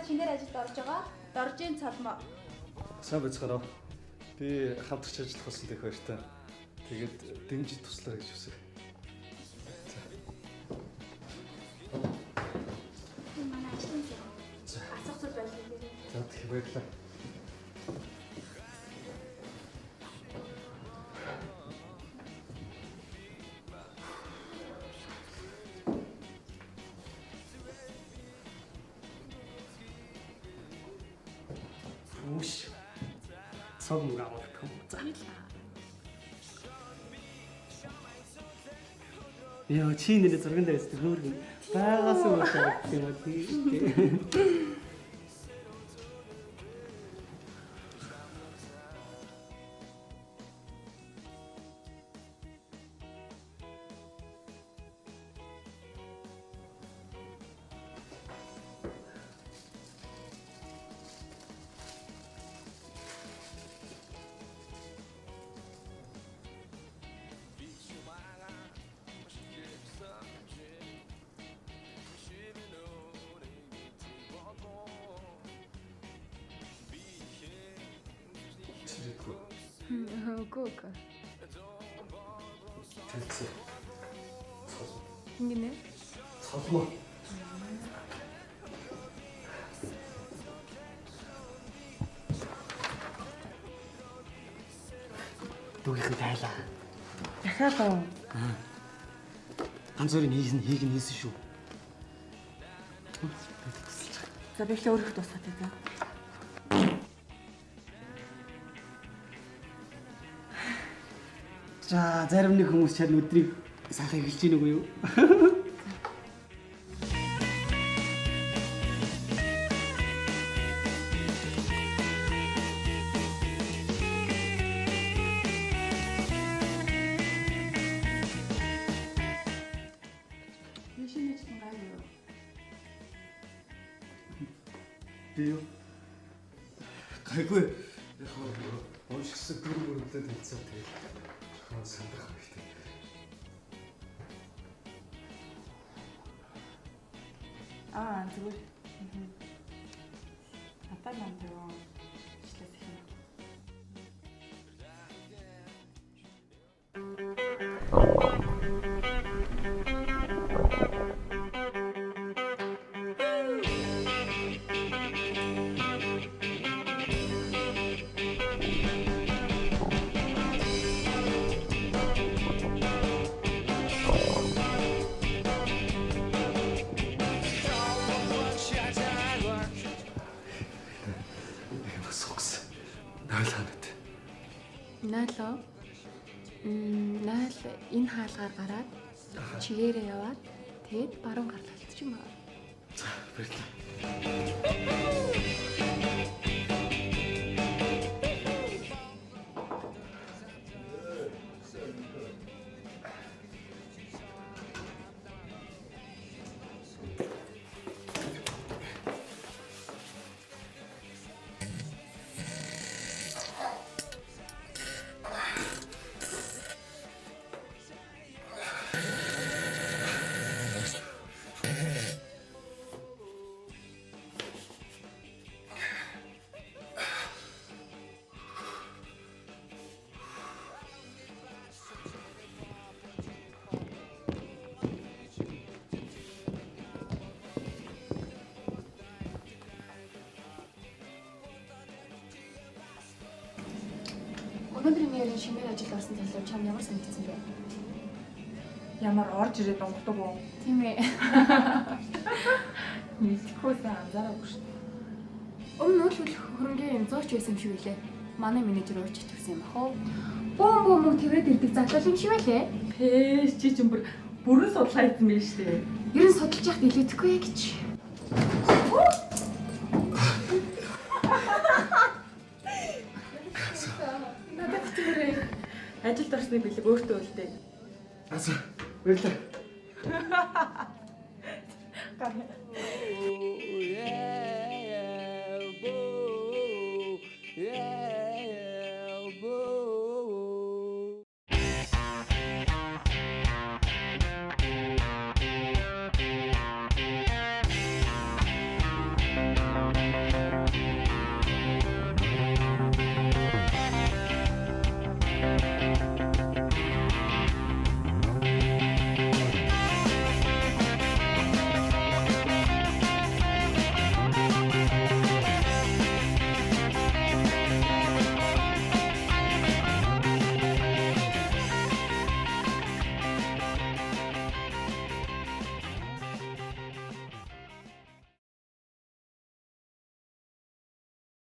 манайд шинээр ажилд орж байгаа. Доржийн цалмаа. Сайн байцгаараа. Би хамтарч ажиллах болсон тех баяртай. Тэгээд дэмжиж туслаа гэж үсэг. Манай ажлын зам. Асуух зүйл байлгүй. За тэгэх баярлалаа. Үш. Цаг мөнгө авах юм. За. Яа, чи нэрээ зурган дээрээс хөөргөн байгаас уу шахах юм тий. Үгүй. Тэнцээ. Ингэнэ. Цолмоо. Дүүгийнхэн тайлаа. Дахиад оо. Ганц өөрийн хийгэн хийсэн шүү. За би л өөрөөх тусгаад байгаа. За зарим нэг хүмүүс чад өдрийг сайхан эхэлж гин үгүй юу? Би юу? Гайгүй. Яг уушгсан дөрвөлдөө тэнцээ тэгээд. Сандах хэрэгтэй. Зүгээр. Хатаа нам дөрөв. Ишлээс их юм. Наалаа. Наал энэ хаалгаар гараад чигээрээ яваад тэгээд баруун гарлаа ч юм аа. За баярлалаа. Өнөөдрийн нэрийн шинээр ажилд орсон залуу чам ямар санагдсан бэ? Ямар орж ирээд онгодог уу? Тийм ээ. Мэдхгүйсэн анзаараагүй шүү дээ. Өмнө нь л хөрөнгөний 100 ч байсан юм шиг үлээ. Манай менежер өөрчилж өгсөн юм ах уу? Бөм тэрвэд ирдэг залуу юм шиг байлээ. Пээс чи ч бүрэн судлаа хийсэн байх шүү дээ. Ер нь судалж яхад илүүдэхгүй гэж. Ажилд орсны бэлэг өөртөө үлдээ. За баярлалаа. Yeah.